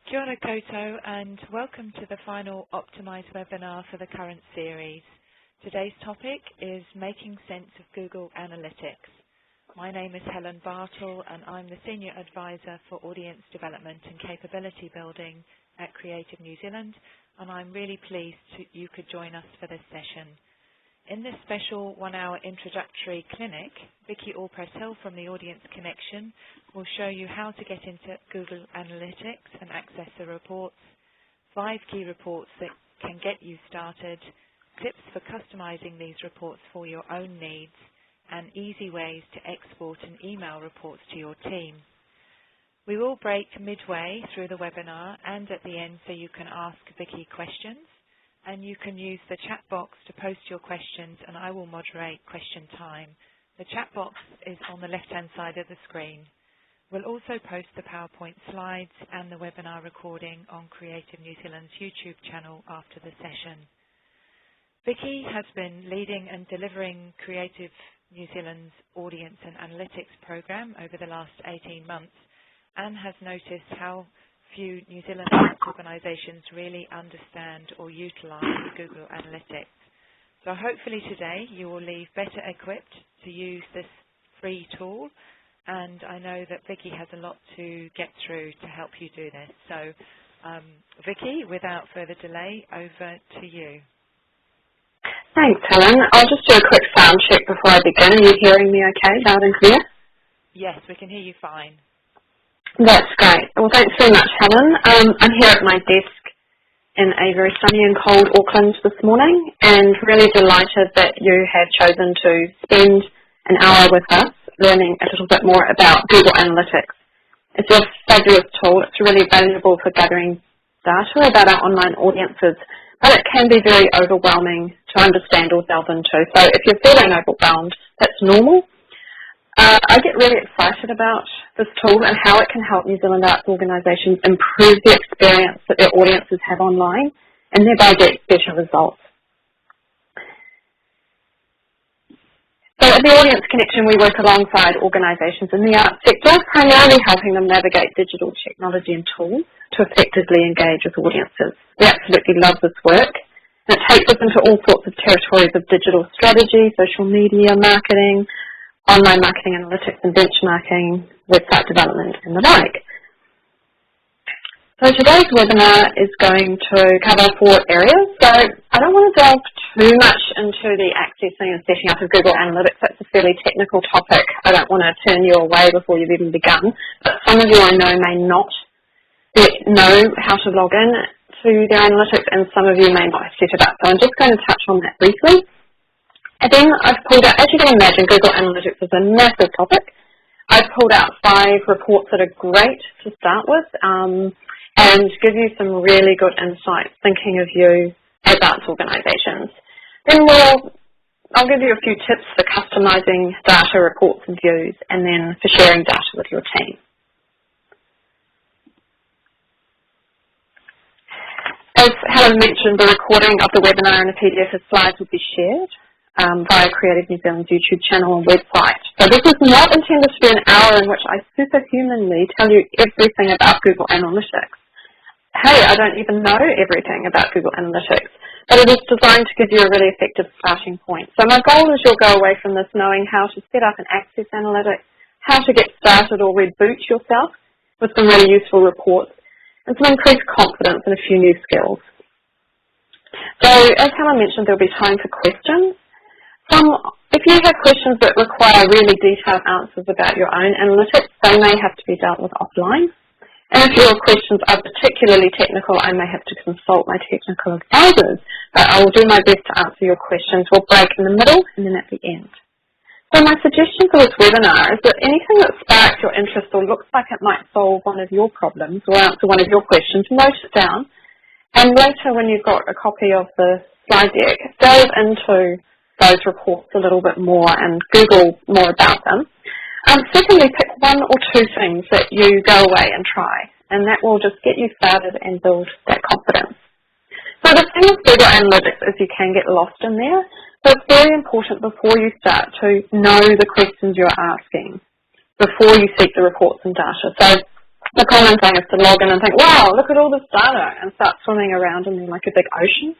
Kia ora koutou and welcome to the final Optimise webinar for the current series. Today's topic is making sense of Google Analytics. My name is Helen Bartle and I'm the Senior Advisor for Audience Development and Capability Building at Creative New Zealand, and I'm really pleased you could join us for this session. In this special one-hour introductory clinic, Vicki Allpress Hill from the Audience Connection will show you how to get into Google Analytics and access the reports, 5 key reports that can get you started, tips for customizing these reports for your own needs, and easy ways to export and email reports to your team. We will break midway through the webinar and at the end so you can ask Vicki questions. And you can use the chat box to post your questions and I will moderate question time. The chat box is on the left-hand side of the screen. We'll also post the PowerPoint slides and the webinar recording on Creative New Zealand's YouTube channel after the session. Vicki has been leading and delivering Creative New Zealand's Audience and Analytics program over the last 18 months and has noticed how few New Zealand organisations really understand or utilise Google Analytics. So hopefully today you will leave better equipped to use this free tool, and I know that Vicki has a lot to get through to help you do this. So Vicki, without further delay, over to you. Thanks, Helen. I'll just do a quick sound check before I begin. Are you hearing me okay, loud and clear? Yes, we can hear you fine. That's great. Well, thanks very much, Helen. I'm here at my desk in a very sunny and cold Auckland this morning and really delighted that you have chosen to spend an hour with us learning a little bit more about Google Analytics. It's a fabulous tool. It's really valuable for gathering data about our online audiences, but it can be very overwhelming to understand or delve into. So if you're feeling overwhelmed, that's normal. I get really excited about this tool and how it can help New Zealand arts organisations improve the experience that their audiences have online and thereby get better results. So at the Audience Connection, we work alongside organisations in the arts sector, primarily helping them navigate digital technology and tools to effectively engage with audiences. We absolutely love this work. And it takes us into all sorts of territories of digital strategy, social media, marketing, online marketing analytics and benchmarking, website development and the like. So today's webinar is going to cover 4 areas. So I don't want to delve too much into the accessing and setting up of Google Analytics. That's a fairly technical topic. I don't want to turn you away before you've even begun. But some of you I know may not know how to log in to their analytics and some of you may not have set it up. So I'm just going to touch on that briefly. And then I've pulled out, as you can imagine, Google Analytics is a massive topic. I've pulled out 5 reports that are great to start with and give you some really good insights thinking of you as arts organisations. Then I'll give you a few tips for customising data, reports and views, and then for sharing data with your team. As Helen mentioned, the recording of the webinar and a PDF of slides will be shared via Creative New Zealand's YouTube channel and website. So this is not intended to be an hour in which I superhumanly tell you everything about Google Analytics. Hey, I don't even know everything about Google Analytics, but it is designed to give you a really effective starting point. So my goal is you'll go away from this knowing how to set up and access analytics, how to get started or reboot yourself with some really useful reports, and some increased confidence and a few new skills. So as Helen mentioned, there'll be time for questions. If you have questions that require really detailed answers about your own analytics, they may have to be dealt with offline. And if your questions are particularly technical, I may have to consult my technical advisors. But I will do my best to answer your questions. We'll break in the middle and then at the end. So my suggestion for this webinar is that anything that sparks your interest or looks like it might solve one of your problems or answer one of your questions, note it down. And later when you've got a copy of the slide deck, delve into those reports a little bit more and Google more about them. Secondly, pick 1 or 2 things that you go away and try, and that will just get you started and build that confidence. So the thing with Google Analytics is you can get lost in there, so it's very important before you start to know the questions you're asking, before you seek the reports and data. So The common thing is to log in and think, wow, look at all this data, and start swimming around in there like a big ocean.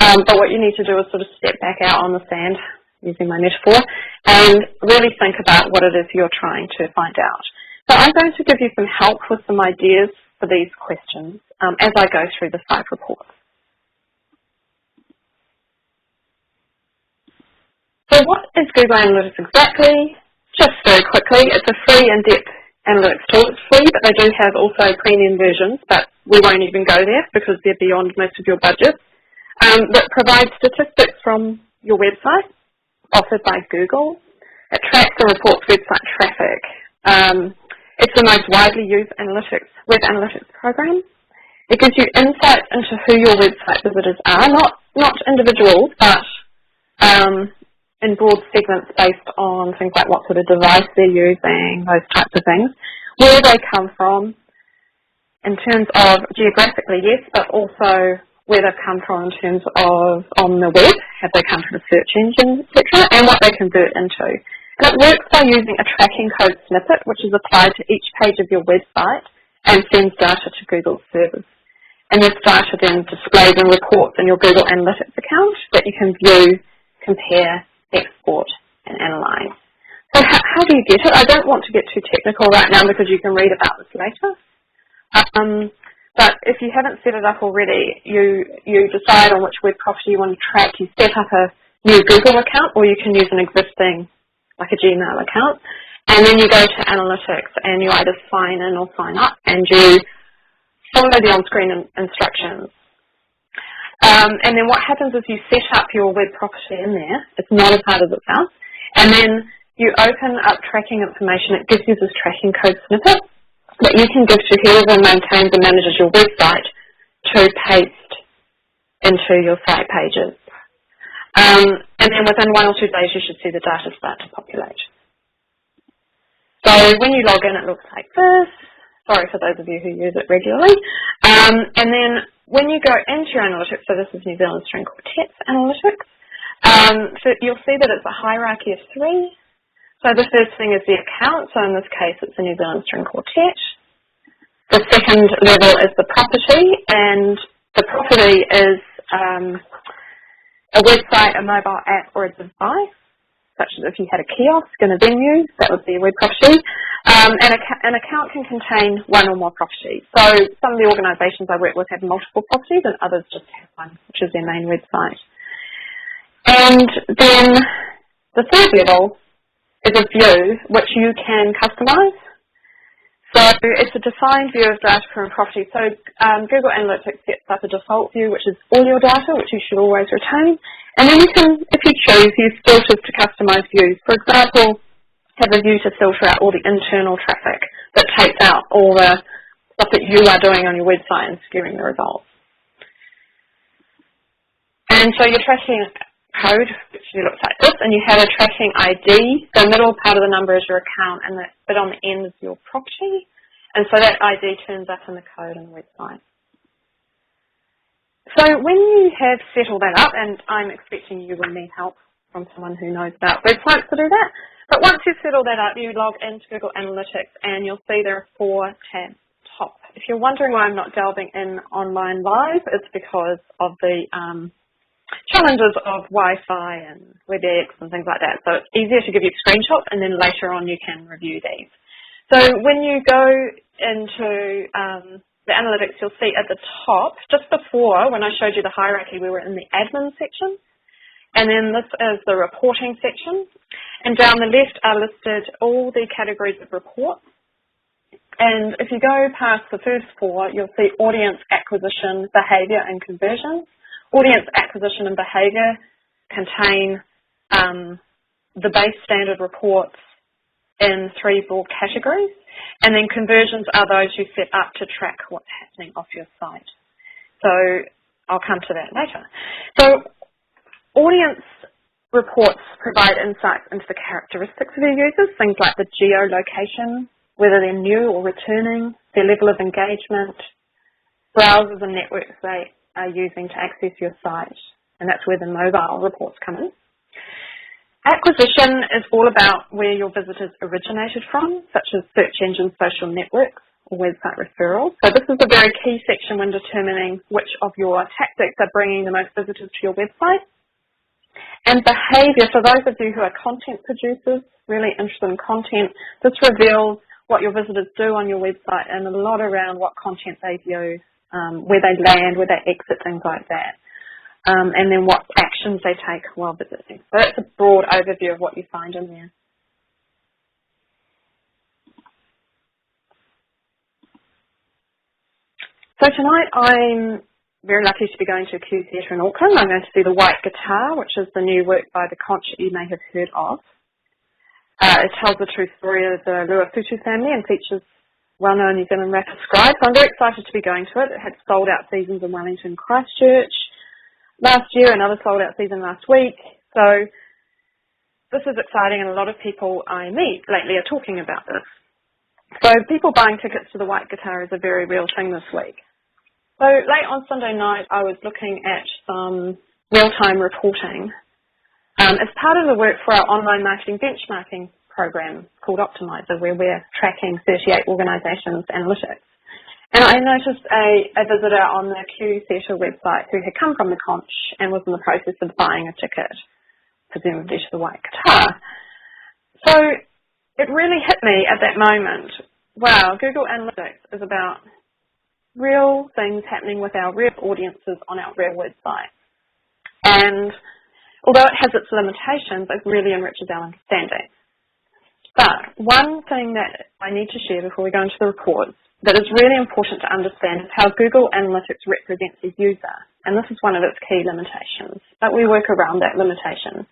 But what you need to do is sort of step back out on the sand, using my metaphor, and really think about what it is you're trying to find out. So I'm going to give you some help with some ideas for these questions as I go through the 5 reports. So what is Google Analytics exactly? Just very quickly, it's a free in-depth analytics tool. It's free, but they do have also premium versions, but we won't even go there because they're beyond most of your budget. That provides statistics from your website, offered by Google. It tracks and reports website traffic. It's the most widely used web analytics program. It gives you insights into who your website visitors are, not individuals, but in broad segments based on things like what sort of device they're using, those types of things, where they come from, in terms of geographically, yes, but also where they've come from in terms of on the web, have they come from a search engine, etc., and what they convert into. And it works by using a tracking code snippet, which is applied to each page of your website and sends data to Google's servers. And this data then displays in reports in your Google Analytics account that you can view, compare, export, and analyze. So how do you get it? I don't want to get too technical right now because you can read about this later. But if you haven't set it up already, you decide on which web property you want to track. You set up a new Google account, or you can use an existing, like a Gmail account. And then you go to Analytics and you either sign in or sign up and you follow the on-screen instructions. And then what happens is you set up your web property in there. It's not as hard as it sounds. And then you open up tracking information. It gives you this tracking code snippet that you can give to whoever maintains and manages your website to paste into your site pages. And then within 1 or 2 days, you should see the data start to populate. So when you log in, it looks like this. Sorry for those of you who use it regularly. And then when you go into your analytics, so this is New Zealand String Quartet Analytics, so you'll see that it's a hierarchy of 3. So the first thing is the account. So in this case, it's a New Zealand String Quartet. The second level is the property, and the property is a website, a mobile app, or a device, such as if you had a kiosk in a venue, that would be a web property. An account can contain 1 or more properties. So some of the organisations I work with have multiple properties, and others just have one, which is their main website. And then the third level is a view which you can customise. So it's a defined view of data from a property. So Google Analytics sets up a default view, which is all your data, which you should always retain. And then you can, if you choose, use filters to customise views. For example, have a view to filter out all the internal traffic that takes out all the stuff that you are doing on your website and skewing the results. And so your tracking code, which looks like this, and you have a tracking ID. The middle part of the number is your account, and the bit on the end is your property. And so that ID turns up in the code on the website. So when you have set all that up, and I'm expecting you will need help from someone who knows about websites to do that, but once you've set all that up, you log into Google Analytics, and you'll see there are 4 tabs top. If you're wondering why I'm not delving in online live, it's because of the challenges of Wi-Fi and WebEx and things like that. So it's easier to give you screenshots, and then later on you can review these. So when you go into the analytics, you'll see at the top, just before when I showed you the hierarchy, we were in the admin section. And then this is the reporting section. And down the left are listed all the categories of reports. And if you go past the first 4, you'll see audience acquisition, behaviour and conversions. Audience acquisition and behaviour contain the base standard reports in 3 broad categories, and then conversions are those you set up to track what's happening off your site. So I'll come to that later. So audience reports provide insights into the characteristics of your users, things like the geolocation, whether they're new or returning, their level of engagement, browsers and networks they are using to access your site, and that's where the mobile reports come in. Acquisition is all about where your visitors originated from, such as search engines, social networks, or website referrals. So this is a very key section when determining which of your tactics are bringing the most visitors to your website. And behaviour, for those of you who are content producers, really interested in content, this reveals what your visitors do on your website and a lot around what content they view, where they land, where they exit, things like that. And then what actions they take while visiting. So that's a broad overview of what you find in there. So tonight I'm very lucky to be going to a Q Theatre in Auckland. I'm going to see The White Guitar, which is the new work by the conch that you may have heard of. It tells the true story of the Luafutu family and features well-known New Zealand rapper Scribe. So I'm very excited to be going to it. It had sold-out seasons in Wellington, Christchurch last year, another sold-out season last week. So this is exciting, and a lot of people I meet lately are talking about this. So people buying tickets to The White Guitar is a very real thing this week. So late on Sunday night, I was looking at some real-time reporting as part of the work for our online marketing benchmarking program called Optimise, where we're tracking 38 organisations' analytics. And I noticed a visitor on the Q Theatre website who had come from the conch and was in the process of buying a ticket, presumably to The White Guitar. So it really hit me at that moment, wow, Google Analytics is about real things happening with our real audiences on our real website. And although it has its limitations, it really enriches our understanding. But one thing that I need to share before we go into the reports that is really important to understand is how Google Analytics represents the user. And this is one of its key limitations, but we work around that limitation.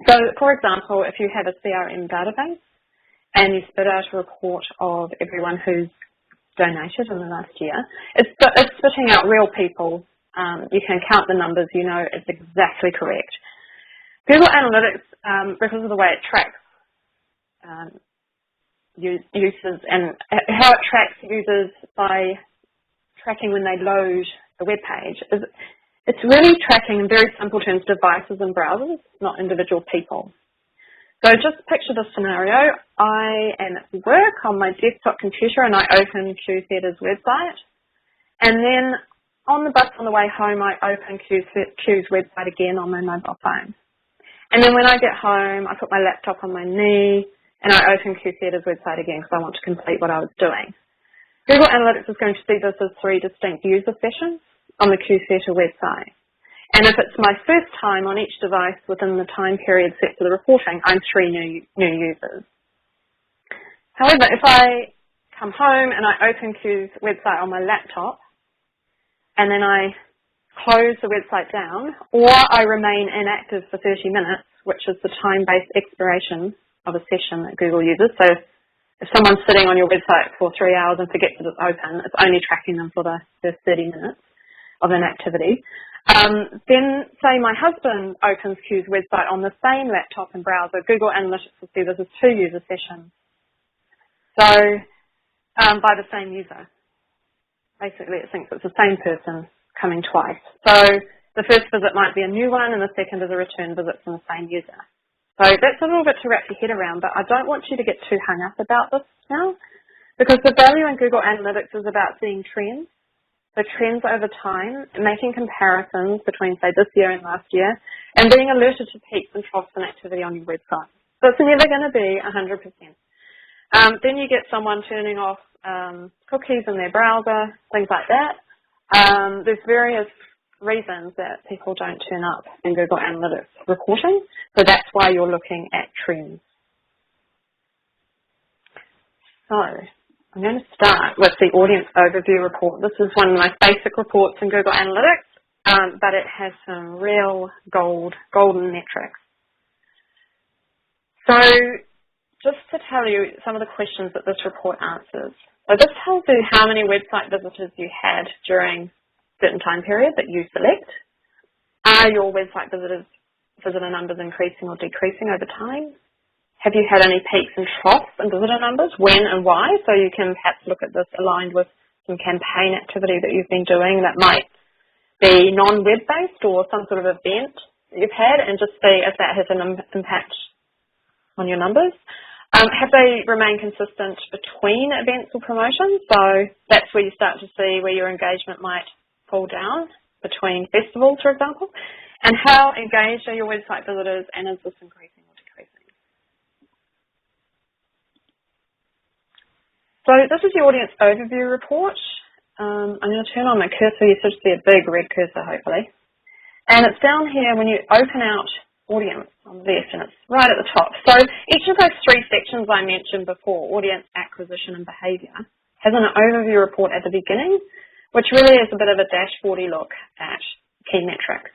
So, for example, if you have a CRM database and you spit out a report of everyone who's donated in the last year, it's spitting out real people. You can count the numbers, you know it's exactly correct. Google Analytics, because of the way it tracks users and how it tracks users by tracking when they load the web page, it's really tracking in very simple terms devices and browsers, not individual people. So just picture this scenario. I am at work on my desktop computer and I open Q Theatre's website. And then on the bus on the way home, I open Q's website again on my mobile phone. And then when I get home, I put my laptop on my knee and I open Q Theatre's website again because I want to complete what I was doing. Google Analytics is going to see this as 3 distinct user sessions on the Q Theatre website. And if it's my first time on each device within the time period set for the reporting, I'm 3 new users. However, if I come home and I open Q's website on my laptop, and then I close the website down, or I remain inactive for 30 minutes, which is the time-based expiration of a session that Google uses. So if someone's sitting on your website for 3 hours and forgets that it's open, it's only tracking them for the first 30 minutes of inactivity. Then say my husband opens Q's website on the same laptop and browser, Google Analytics will see this as 2 user sessions. So by the same user. Basically it thinks it's the same person coming twice. So the first visit might be a new one and the second is a return visit from the same user. So that's a little bit to wrap your head around, but I don't want you to get too hung up about this now, because the value in Google Analytics is about seeing trends. So trends over time, making comparisons between, say, this year and last year, and being alerted to peaks and troughs in activity on your website. So it's never going to be 100%. Then you get someone turning off cookies in their browser, things like that. There's various reasons that people don't turn up in Google Analytics reporting. So that's why you're looking at trends. So I'm going to start with the audience overview report. This is one of the most basic reports in Google Analytics, but it has some real golden metrics. So just to tell you some of the questions that this report answers. So this tells you how many website visitors you had during a certain time period that you select. Are your website visitor numbers increasing or decreasing over time? Have you had any peaks and troughs in visitor numbers? When and why? So you can perhaps look at this aligned with some campaign activity that you've been doing that might be non-web-based or some sort of event that you've had, and just see if that has an impact on your numbers. Have they remained consistent between events or promotions? So that's where you start to see where your engagement might fall down between festivals, for example. And how engaged are your website visitors, and is this increasing or decreasing? So this is the audience overview report. I'm going to turn on my cursor. You should see a big red cursor, hopefully. And it's down here when you open out audience on the left, and it's right at the top. So each of those three sections I mentioned before, audience, acquisition, and behaviour, has an overview report at the beginning, which really is a bit of a dashboardy look at key metrics.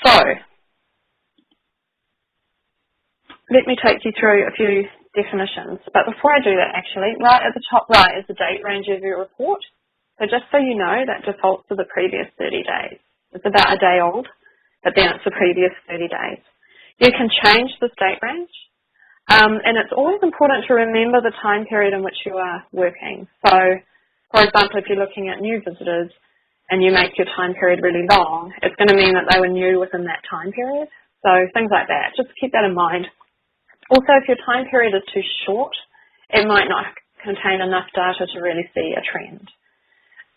So let me take you through a few definitions. But before I do that, actually, right at the top right is the date range of your report. So just so you know, that defaults to the previous 30 days. It's about a day old, but then it's the previous 30 days. You can change this date range, and it's always important to remember the time period in which you are working. So, for example, if you're looking at new visitors and you make your time period really long, it's going to mean that they were new within that time period. So things like that, just keep that in mind. Also, if your time period is too short, it might not contain enough data to really see a trend.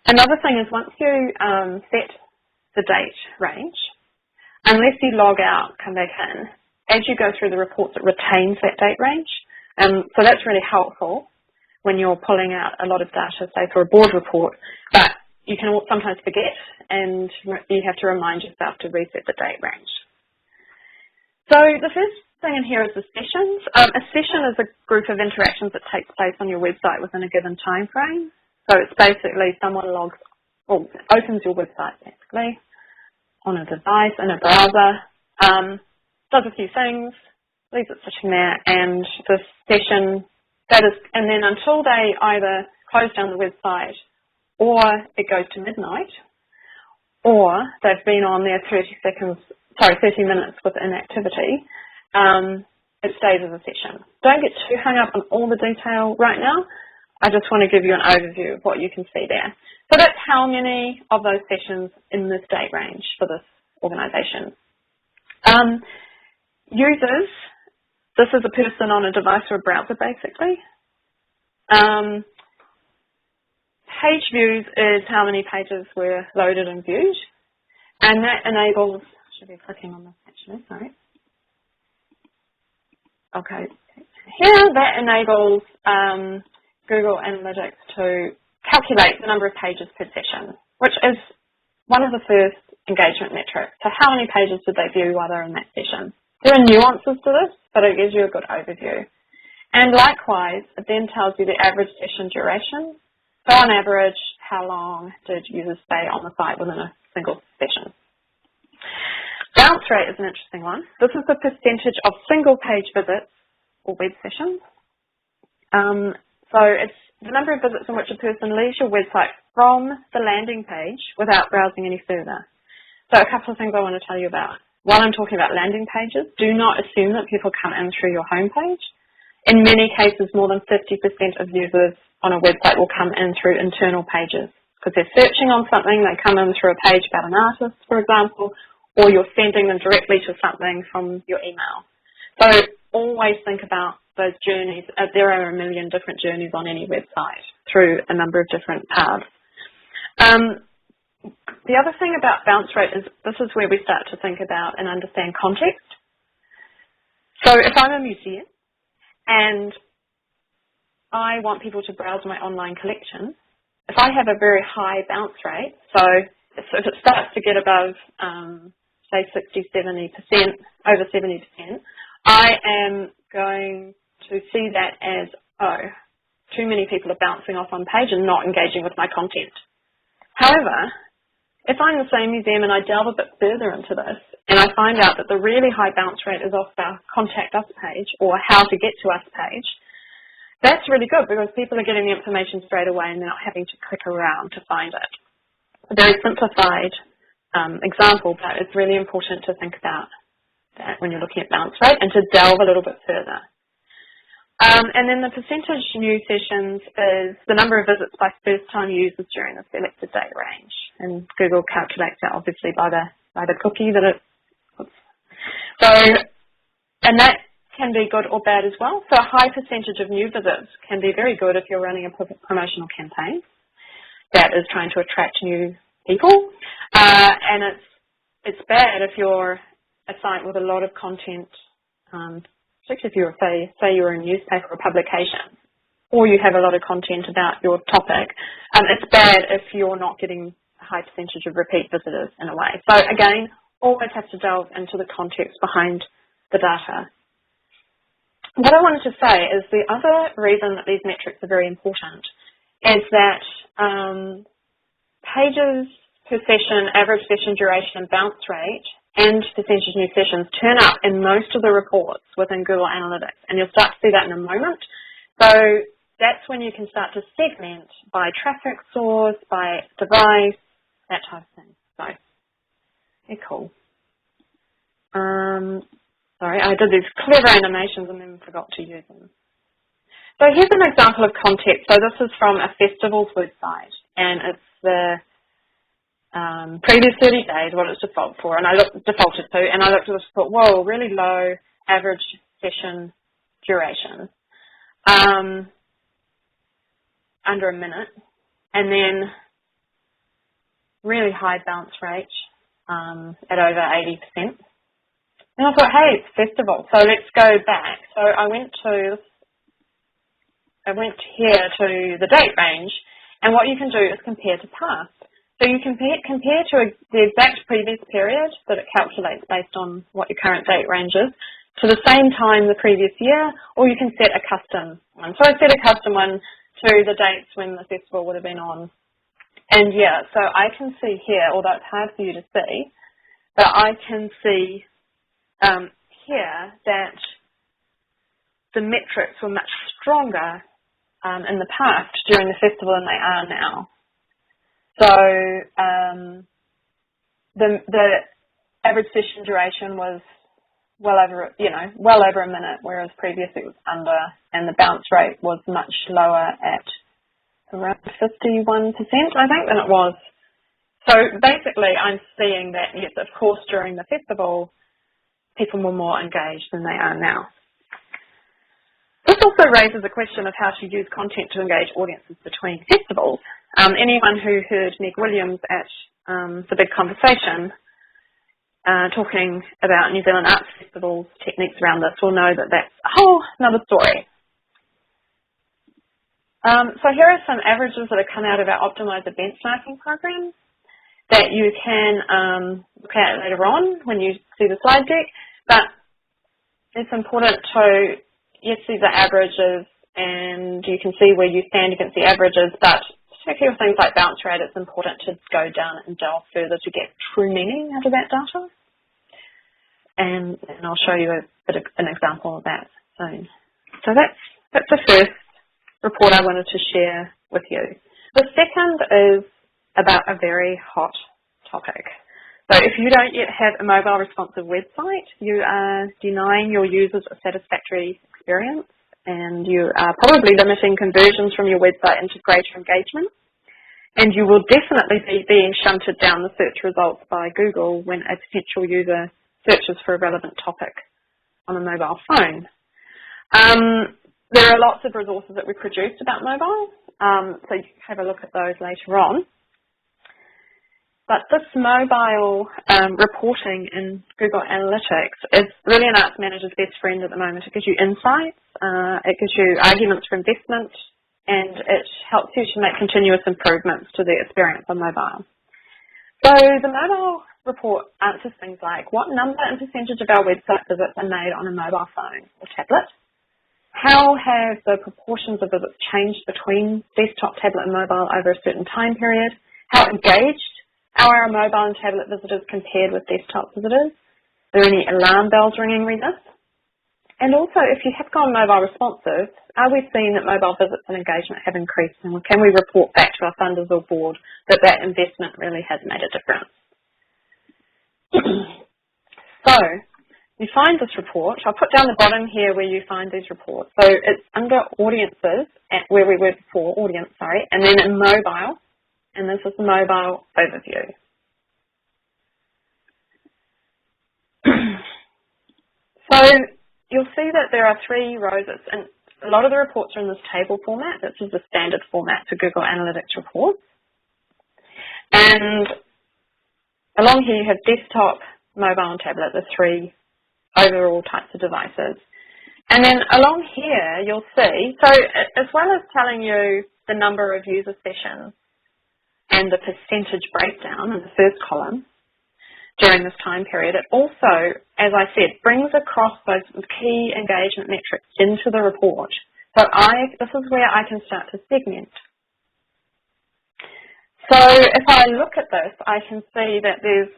Another thing is once you set the date range, unless you log out, come back in, as you go through the reports, it retains that date range. So that's really helpful when you're pulling out a lot of data, say for a board report, but you can sometimes forget and you have to remind yourself to reset the date range. So the first thing in here is the sessions. A session is a group of interactions that takes place on your website within a given time frame. So it's basically someone opens your website basically on a device, in a browser, does a few things, leaves it sitting there, and the session, and then until they either close down the website or it goes to midnight, or they've been on there 30 minutes with inactivity, it stays as a session. Don't get too hung up on all the detail right now. I just want to give you an overview of what you can see there. So that's how many of those sessions in this date range for this organisation. Users, this is a person on a device or a browser basically. Page views is how many pages were loaded and viewed. And that enables, should be clicking on this actually, sorry. Okay, here that enables Google Analytics to calculate the number of pages per session, which is one of the first engagement metrics. So how many pages did they view while they're in that session? There are nuances to this, but it gives you a good overview. And likewise, it then tells you the average session duration. So on average, how long did users stay on the site within a single session? Bounce rate is an interesting one. This is the percentage of single page visits or web sessions. So it's the number of visits in which a person leaves your website from the landing page without browsing any further. So a couple of things I want to tell you about. While I'm talking about landing pages, do not assume that people come in through your homepage. In many cases, more than 50% of users on a website will come in through internal pages because they're searching on something. They come in through a page about an artist, for example, or you're sending them directly to something from your email. So always think about those journeys. There are a million different journeys on any website through a number of different paths. The other thing about bounce rate is this is where we start to think about and understand context. So if I'm a museum and I want people to browse my online collection, if I have a very high bounce rate, so if it starts to get above, say 60, 70%, over 70%, I am going to see that as, oh, too many people are bouncing off on page and not engaging with my content. However, if I'm the same museum and I delve a bit further into this and I find out that the really high bounce rate is off our contact us page or how to get to us page, that's really good because people are getting the information straight away and they're not having to click around to find it. A very simplified example, but it's really important to think about that when you're looking at bounce rate and to delve a little bit further. And then the percentage new sessions is the number of visits by first-time users during the selected date range. And Google calculates that obviously by the cookie that it puts. So, and that can be good or bad as well. So a high percentage of new visits can be very good if you're running a promotional campaign that is trying to attract new people. And it's bad if you're a site with a lot of content, particularly if you're, say you're a newspaper or publication, or you have a lot of content about your topic. It's bad if you're not getting a high percentage of repeat visitors in a way. So again, always have to delve into the context behind the data. What I wanted to say is the other reason that these metrics are very important is that pages per session, average session duration and bounce rate and percentage of new sessions turn up in most of the reports within Google Analytics, and you'll start to see that in a moment. So that's when you can start to segment by traffic source, by device, that type of thing. So, yeah, cool. Sorry, I did these clever animations and then forgot to use them. So here's an example of context. So this is from a festival's website, and it's the previous 30 days, what it's defaulted to, and I looked at this and thought, whoa, really low average session duration, under a minute, and then really high bounce rate at over 80%. And I thought, hey, it's festival, so let's go back. So I went here to the date range, and what you can do is compare to past. So you compare to the exact previous period that it calculates based on what your current date range is to the same time the previous year, or you can set a custom one. So I set a custom one to the dates when the festival would have been on. And yeah, so I can see here, although it's hard for you to see, but I can see here that the metrics were much stronger in the past during the festival than they are now. So the average session duration was well over a minute, whereas previously it was under, and the bounce rate was much lower at around 51%, I think, than it was. So basically, I'm seeing that, yes, of course, during the festival, people were more engaged than they are now. This also raises a question of how to use content to engage audiences between festivals. Anyone who heard Meg Williams at the Big Conversation talking about New Zealand Arts Festivals, techniques around this, will know that that's a whole another story. So here are some averages that have come out of our Optimise benchmarking program that you can look at later on when you see the slide deck. But it's important to, yes, these are averages, and you can see where you stand against the averages, but particularly with things like bounce rate, it's important to go down and delve further to get true meaning out of that data. And I'll show you an example of that soon. So that's the first report I wanted to share with you. The second is about a very hot topic. So if you don't yet have a mobile responsive website, you are denying your users a satisfactory experience, and you are probably limiting conversions from your website into greater engagement. And you will definitely be being shunted down the search results by Google when a potential user searches for a relevant topic on a mobile phone. There are lots of resources that we produced about mobile, so you can have a look at those later on. But this mobile reporting in Google Analytics is really an arts manager's best friend at the moment. It gives you insights, it gives you arguments for investment, and it helps you to make continuous improvements to the experience on mobile. So the mobile report answers things like, what number and percentage of our website visits are made on a mobile phone or tablet? How have the proportions of visits changed between desktop, tablet and mobile over a certain time period? How engaged are our mobile and tablet visitors compared with desktop visitors? Are there any alarm bells ringing with this? And also, if you have gone mobile responsive, are we seeing that mobile visits and engagement have increased? And can we report back to our funders or board that that investment really has made a difference? So, you find this report. I'll put down the bottom here where you find these reports. So it's under audiences, at where we were before, audience, sorry, and then in mobile, and this is the mobile overview. So you'll see that there are 3 rows, and a lot of the reports are in this table format. This is the standard format for Google Analytics reports. And along here you have desktop, mobile and tablet, the 3 overall types of devices. And then along here you'll see, so as well as telling you the number of user sessions and the percentage breakdown in the first column during this time period, it also, as I said, brings across those key engagement metrics into the report. So this is where I can start to segment. So if I look at this, I can see that there's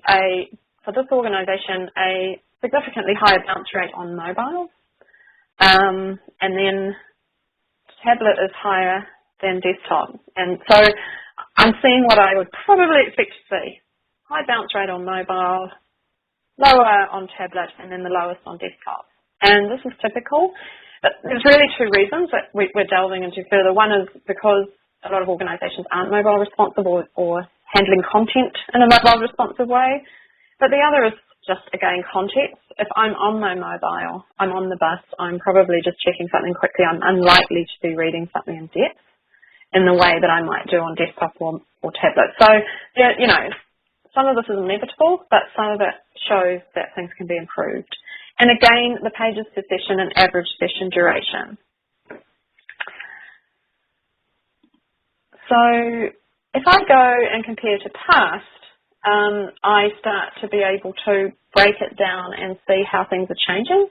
for this organisation, a significantly higher bounce rate on mobile, and then tablet is higher than desktop. And so I'm seeing what I would probably expect to see. High bounce rate on mobile, lower on tablet, and then the lowest on desktop. And this is typical. But there's really 2 reasons that we're delving into further. One is because a lot of organisations aren't mobile responsive or handling content in a mobile responsive way. But the other is just, again, context. If I'm on my mobile, I'm on the bus, I'm probably just checking something quickly. I'm unlikely to be reading something in depth in the way that I might do on desktop or tablet. So, yeah, you know, some of this is inevitable, but some of it shows that things can be improved. And again, the pages per session and average session duration. So if I go and compare to past, I start to be able to break it down and see how things are changing.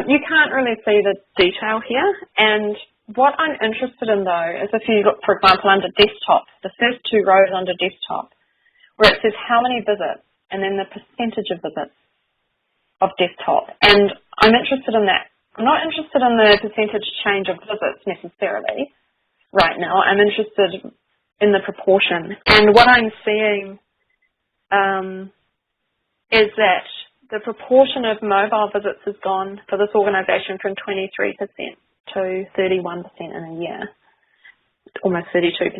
You can't really see the detail here, and what I'm interested in though is if you look, for example, under desktop, the first 2 rows under desktop, where it says how many visits and then the percentage of visits of desktop. And I'm interested in that. I'm not interested in the percentage change of visits necessarily right now. I'm interested in the proportion. And what I'm seeing is that the proportion of mobile visits has gone for this organisation from 23% to 31% in a year, almost 32%.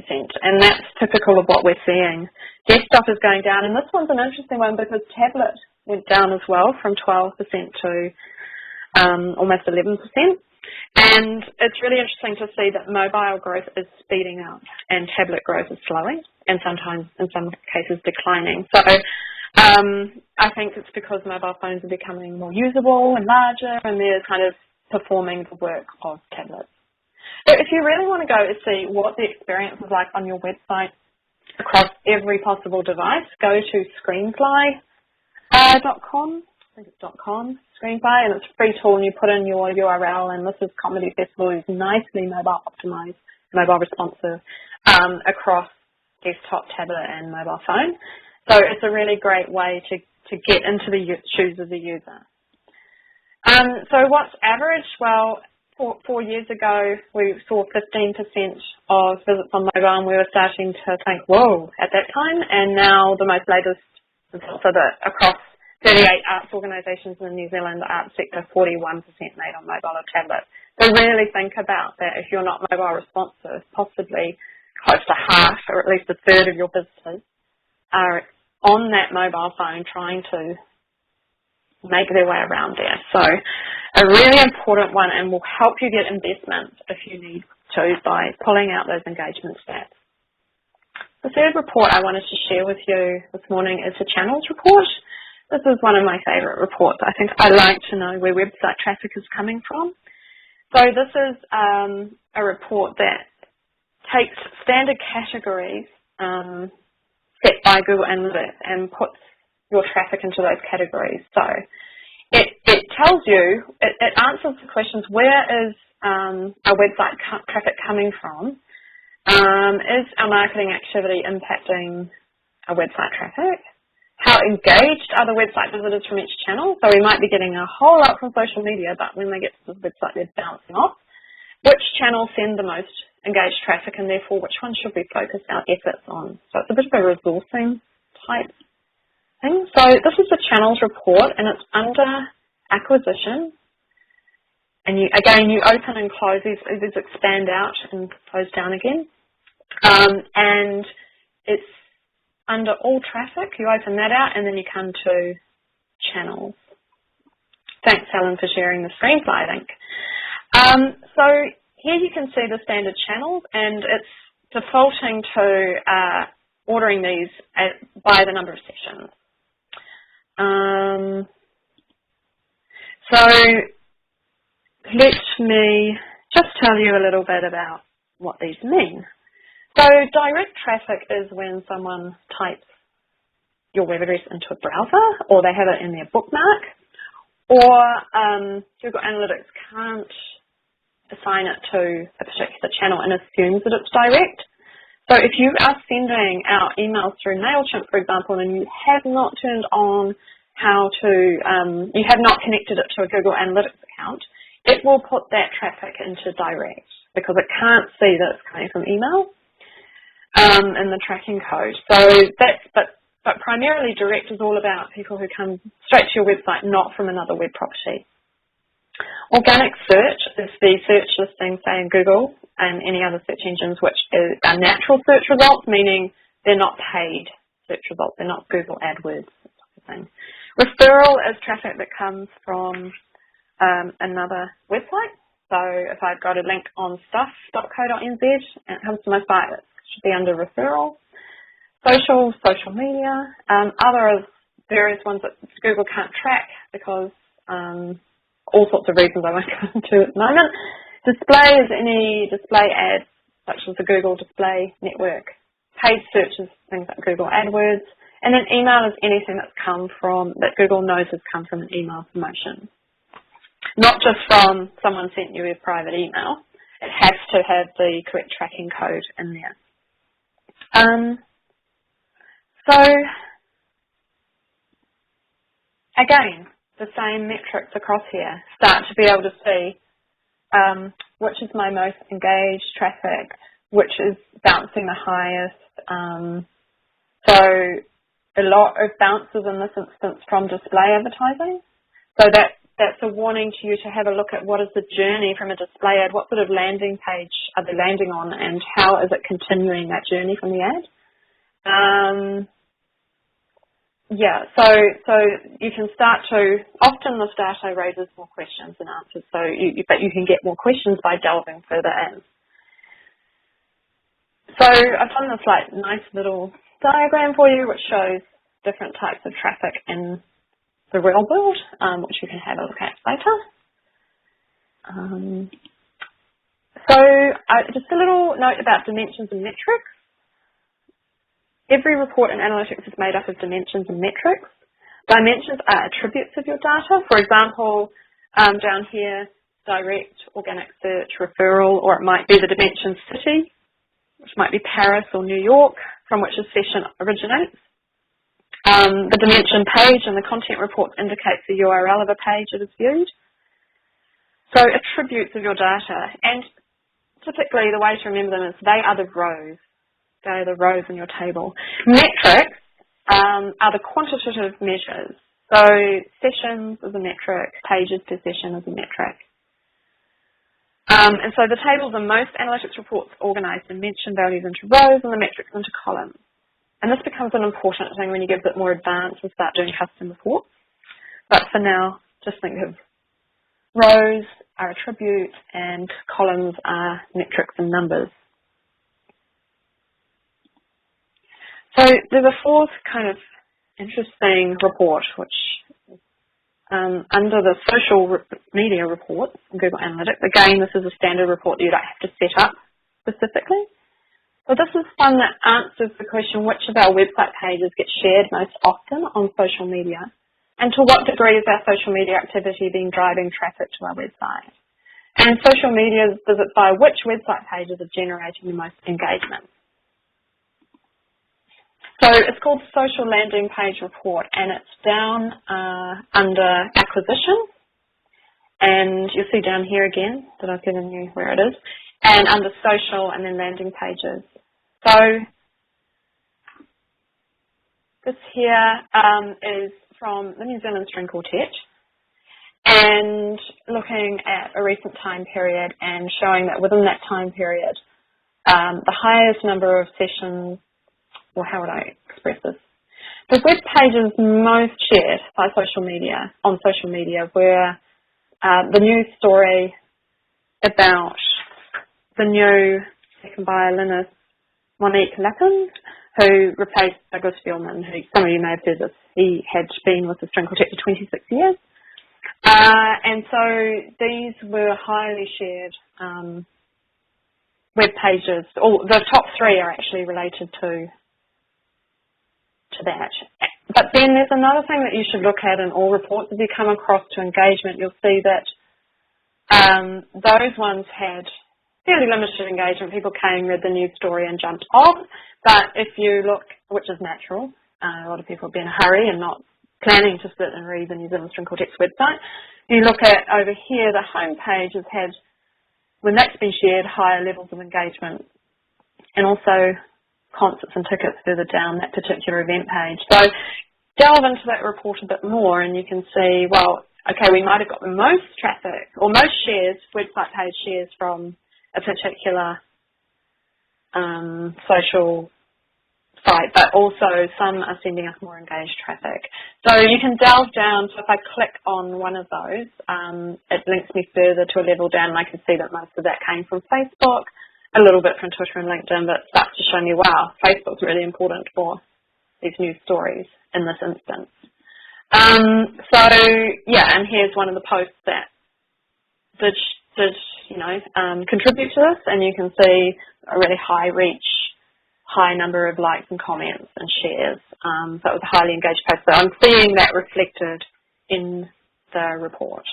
And that's typical of what we're seeing. Desktop is going down, and this one's an interesting one because tablet went down as well from 12% to almost 11%. And it's really interesting to see that mobile growth is speeding up and tablet growth is slowing and sometimes, in some cases, declining. So I think it's because mobile phones are becoming more usable and larger, and they're kind of performing the work of tablets. So if you really want to go and see what the experience is like on your website across every possible device, go to ScreenFly.com. I think it's .com, ScreenFly, and it's a free tool, and you put in your URL, and this is Comedy Festival, is nicely mobile optimized, mobile responsive across desktop, tablet, and mobile phone. So it's a really great way to get into the shoes of the user. So what's average? Well, 4 years ago, we saw 15% of visits on mobile, and we were starting to think, whoa, at that time. And now the most latest results are that across 38 arts organisations in the New Zealand arts sector, 41% made on mobile or tablet. So really think about that. If you're not mobile responsive, possibly close to half or at least a third of your visitors are on that mobile phone trying to make their way around there. So a really important one, and will help you get investment if you need to by pulling out those engagement stats. The third report I wanted to share with you this morning is the channels report. This is one of my favourite reports. I think I like to know where website traffic is coming from. So this is a report that takes standard categories set by Google Analytics and puts your traffic into those categories. So it tells you, it answers the questions, where is our website traffic coming from? Is our marketing activity impacting our website traffic? How engaged are the website visitors from each channel? So we might be getting a whole lot from social media, but when they get to the website, they're bouncing off. Which channels send the most engaged traffic, and therefore which ones should we focus our efforts on? So it's a bit of a resourcing type thing. So this is the channels report, and it's under acquisition. And you open and close these expand out and close down again. And it's under all traffic, you open that out, and then you come to channels. Thanks, Helen, for sharing the ScreenFly link. So here you can see the standard channels, and it's defaulting to ordering these by the number of sessions. So let me just tell you a little bit about what these mean. So direct traffic is when someone types your web address into a browser, or they have it in their bookmark, or Google Analytics can't assign it to a particular channel and assumes that it's direct. So if you are sending out emails through MailChimp, for example, and you have not turned on you have not connected it to a Google Analytics account, it will put that traffic into direct because it can't see that it's coming from email in the tracking code. So but primarily direct is all about people who come straight to your website, not from another web property. Organic search is the search listing, say in Google and any other search engines, which are natural search results, meaning they're not paid search results, they're not Google AdWords, that type of thing. Referral is traffic that comes from another website. So if I've got a link on stuff.co.nz and it comes to my site, it should be under referral. Social media, other various ones that Google can't track because all sorts of reasons I won't go into at the moment. Display is any display ads such as the Google Display Network. Paid searches, things like Google AdWords. And then email is anything that's come from, that Google knows has come from an email promotion. Not just from someone sent you a private email. It has to have the correct tracking code in there. So, again, the same metrics across here. Start to be able to see which is my most engaged traffic, which is bouncing the highest. So a lot of bounces in this instance from display advertising. So that's a warning to you to have a look at what is the journey from a display ad, what sort of landing page are they landing on, and how is it continuing that journey from the ad. Yeah, so you can start to, often this data raises more questions than answers, but you can get more questions by delving further in. So I've done this nice little diagram for you which shows different types of traffic in the real world, which you can have a look at later. Just a little note about dimensions and metrics. Every report in analytics is made up of dimensions and metrics. Dimensions are attributes of your data. For example, down here, direct, organic search, referral, or it might be the dimension city, which might be Paris or New York, from which a session originates. The dimension page and the content reports indicates the URL of a page that is viewed. So attributes of your data, and typically the way to remember them is they are the rows. They're the rows in your table. Metrics are the quantitative measures. So sessions is a metric, pages per session is a metric. And so the tables in most analytics reports organise the mention values into rows and the metrics into columns. And this becomes an important thing when you get a bit more advanced and start doing custom reports. But for now, just think of rows are attributes and columns are metrics and numbers. So there's a fourth kind of interesting report, which under the social media report in Google Analytics, again, this is a standard report that you don't have to set up specifically. So this is one that answers the question, which of our website pages get shared most often on social media, and to what degree is our social media activity being driving traffic to our website? And social media visits by which website pages are generating the most engagement? So it's called Social Landing Page Report, and it's down under Acquisition, and you'll see down here again that I've given you where it is, and under Social and then Landing Pages. So this here is from the New Zealand String Quartet, and looking at a recent time period and showing that within that time period, the highest number of sessions, or how would I express this? The web pages most shared by social media, on social media, were the news story about the new second violinist Monique Lappin, who replaced Douglas Fielman, who some of you may have heard this. He had been with the string quartet for 26 years. And so these were highly shared web pages. The top 3 are actually related to that. But then there's another thing that you should look at in all reports. If you come across to engagement, you'll see that those ones had fairly limited engagement. People came, read the news story and jumped off. But if you look, which is natural, a lot of people have been in a hurry and not planning to sit and read the New Zealand String Quartet's website. You look at over here, the home page has had, when that's been shared, higher levels of engagement, and also concerts and tickets further down that particular event page. So delve into that report a bit more and you can see, well, okay, we might have got the most traffic or most shares, website page shares from a particular social site, but also some are sending us more engaged traffic. So you can delve down. So if I click on one of those, it links me further to a level down and I can see that most of that came from Facebook, a little bit from Twitter and LinkedIn, but it starts to show me, wow, Facebook's really important for these news stories in this instance. So yeah, and here's one of the posts that did contribute to this, and you can see a really high reach, high number of likes and comments and shares. So it was a highly engaged post. So I'm seeing that reflected in the report.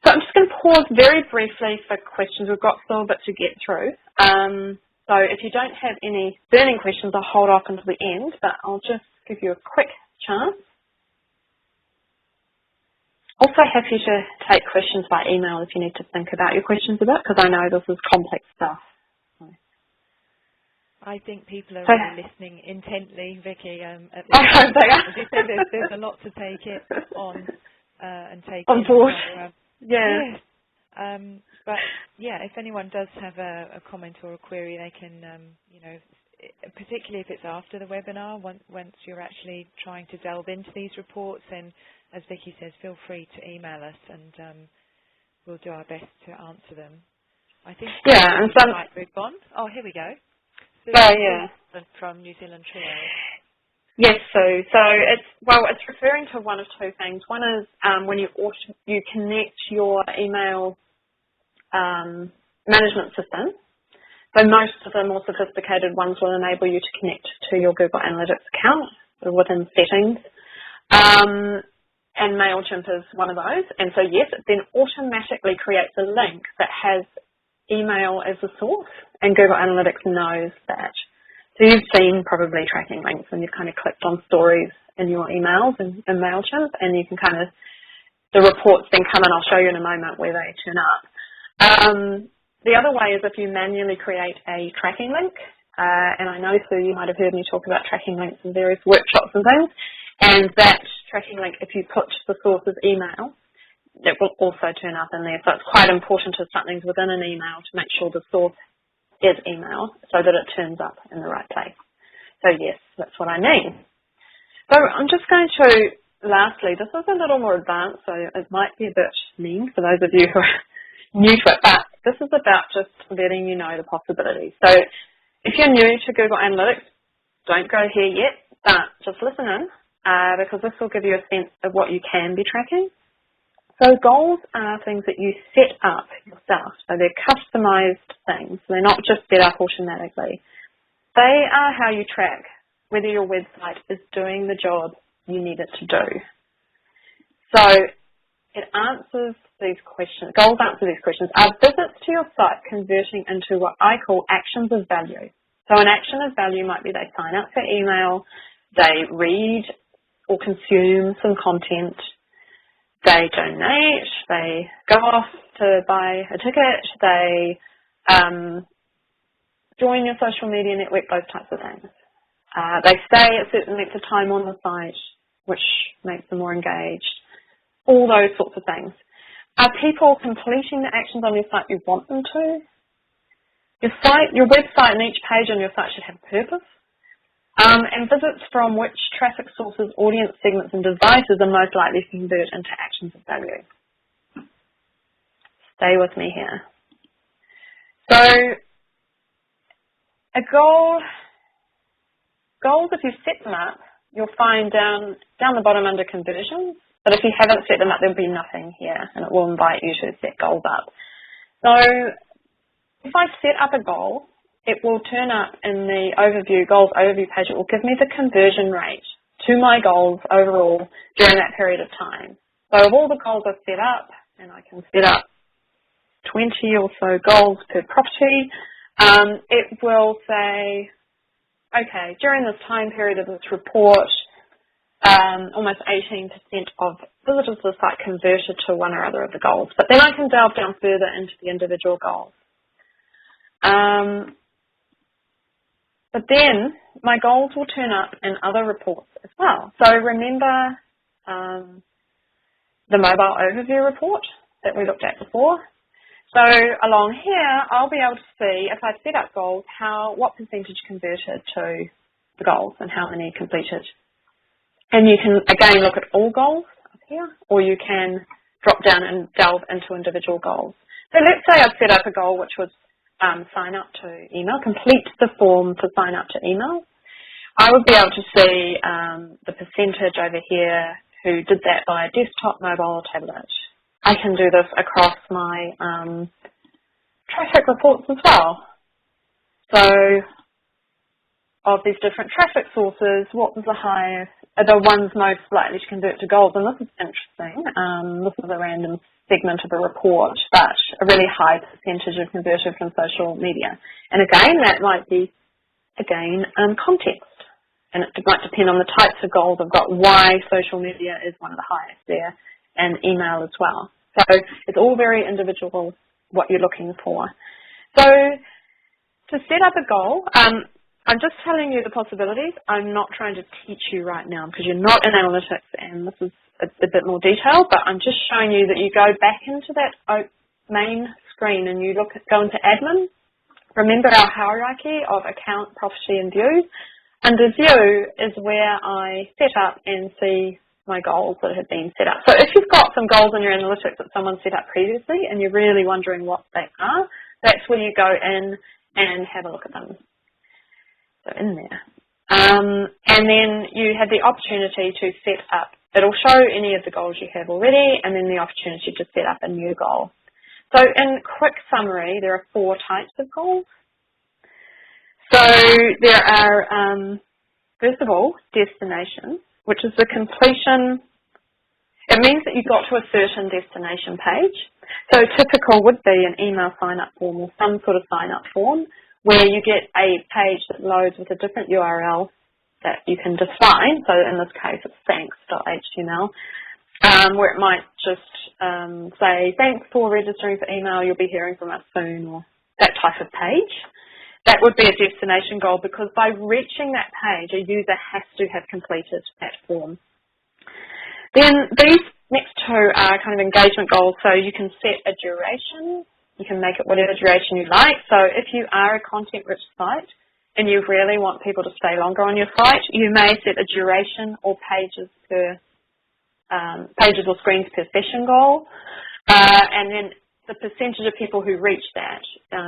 So I'm just going to pause very briefly for questions. We've got still a bit to get through. So if you don't have any burning questions, I'll hold off until the end, but I'll just give you a quick chance. Also happy to take questions by email if you need to think about your questions a bit, because I know this is complex stuff. I think people are really listening intently, Vicki. At this I hope they are. As you said, there's a lot to take it on and take on board. So, yeah. Yes. But yeah, if anyone does have a comment or a query, they can, particularly if it's after the webinar, once you're actually trying to delve into these reports, then as Vicki says, feel free to email us and we'll do our best to answer them. I think and some might move on. Oh, here we go. yeah. From New Zealand Trio. Yes, so it's referring to one of two things. One is when you connect your email management system. So most of the more sophisticated ones will enable you to connect to your Google Analytics account within settings. And MailChimp is one of those. And so yes, it then automatically creates a link that has email as the source, and Google Analytics knows that. So you've seen probably tracking links when you've kind of clicked on stories in your emails in MailChimp, and you can kind of, the reports then come in. I'll show you in a moment where they turn up. The other way is if you manually create a tracking link, and I know, Sue, you might have heard me talk about tracking links in various workshops and things, and that tracking link, if you put the source's email, it will also turn up in there. So it's quite important if something's within an email to make sure the source is email so that it turns up in the right place. So yes, that's what I mean. So I'm just going to, lastly, this is a little more advanced, so it might be a bit mean for those of you who are new to it, but this is about just letting you know the possibilities. So if you're new to Google Analytics, don't go here yet, but just listen in because this will give you a sense of what you can be tracking. So goals are things that you set up yourself. So they're customized things. They're not just set up automatically. They are how you track whether your website is doing the job you need it to do. So it answers these questions. Goals answer these questions. Are visits to your site converting into what I call actions of value? So an action of value might be they sign up for email, they read or consume some content, they donate, they go off to buy a ticket, they join your social media network, those types of things. They stay a certain length of time on the site, which makes them more engaged. All those sorts of things. Are people completing the actions on your site you want them to? Your website and each page on your site should have a purpose. And visits from which traffic sources, audience segments and devices are most likely to convert into actions of value. Stay with me here. So a goals, if you set them up, you'll find down the bottom under conversions. But if you haven't set them up, there'll be nothing here, and it will invite you to set goals up. So if I set up a goal, it will turn up in the goals overview page. It will give me the conversion rate to my goals overall during that period of time. So of all the goals I've set up, and I can set up 20 or so goals per property, it will say, okay, during this time period of this report, almost 18% of visitors to the site converted to one or other of the goals. But then I can delve down further into the individual goals. But then my goals will turn up in other reports as well. So remember the mobile overview report that we looked at before? So along here, I'll be able to see, if I set up goals, what percentage converted to the goals and how many completed. And you can, again, look at all goals up here, or you can drop down and delve into individual goals. So let's say I've set up a goal which was sign up to email, complete the form to sign up to email. I would be able to see the percentage over here who did that via desktop, mobile or tablet. I can do this across my traffic reports as well. So of these different traffic sources, what was the highest, the ones most likely to convert to goals? And this is interesting. This is a random segment of a report, but a really high percentage of converted from social media. And again, that might be, context. And it might depend on the types of goals I've got, why social media is one of the highest there, and email as well. So it's all very individual what you're looking for. So to set up a goal, I'm just telling you the possibilities. I'm not trying to teach you right now because you're not in analytics and this is a bit more detailed, but I'm just showing you that you go back into that main screen and you go into admin. Remember our hierarchy of account, property and view. Under view is where I set up and see my goals that have been set up. So if you've got some goals in your analytics that someone set up previously and you're really wondering what they are, that's where you go in and have a look at them. So in there. And then you have the opportunity to set up, it'll show any of the goals you have already and then the opportunity to set up a new goal. So in quick summary, there are 4 types of goals. So there are, first of all, destination, which is the completion. It means that you got to a certain destination page. So typical would be an email sign-up form or some sort of sign-up form where you get a page that loads with a different URL that you can define. So in this case, it's thanks.html, where it might just say, thanks for registering for email, you'll be hearing from us soon, or that type of page. That would be a destination goal because by reaching that page, a user has to have completed that form. Then these next 2 are kind of engagement goals. So you can set a duration. You can make it whatever duration you like. So if you are a content-rich site and you really want people to stay longer on your site, you may set a duration or pages or screens per session goal. And then the percentage of people who reach that,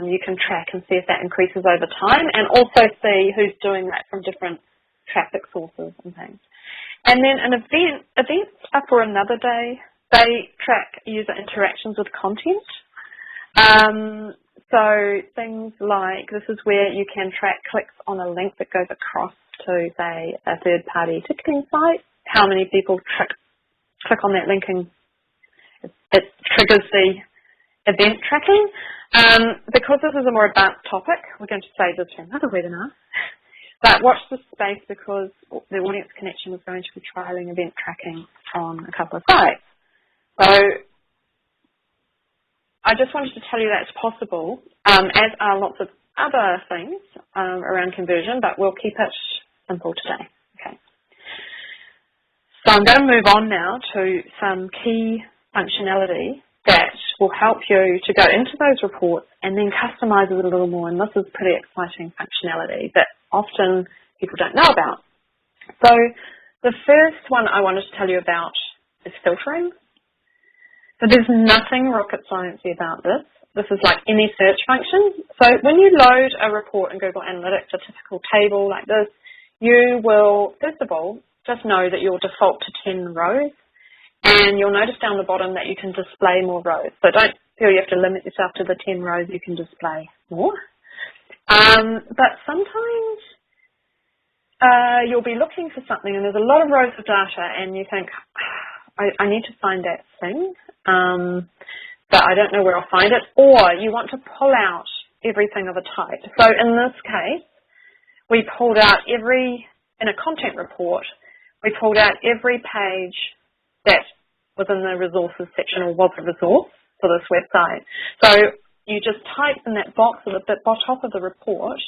you can track and see if that increases over time and also see who's doing that from different traffic sources and things. And then an events are for another day. They track user interactions with content. So things like, this is where you can track clicks on a link that goes across to, say, a third-party ticketing site. How many people click on that link and it triggers the event tracking. Because this is a more advanced topic, we're going to save this for another webinar. But watch this space because the audience connection is going to be trialling event tracking on a couple of sites. So I just wanted to tell you that's possible, as are lots of other things around conversion, but we'll keep it simple today. Okay. So I'm going to move on now to some key functionality that will help you to go into those reports and then customize it a little more. And this is pretty exciting functionality that often people don't know about. So the first one I wanted to tell you about is filtering. So there's nothing rocket sciencey about this. This is like any search function. So when you load a report in Google Analytics, a typical table like this, you will, first of all, just know that you'll default to 10 rows. And you'll notice down the bottom that you can display more rows. So don't feel you have to limit yourself to the 10 rows, you can display more. But sometimes you'll be looking for something and there's a lot of rows of data and you think, I need to find that thing, but I don't know where I'll find it. Or you want to pull out everything of a type. So in this case, we pulled out in a content report, we pulled out every page that was in the resources section or was a resource for this website. So you just type in that box at the top of the report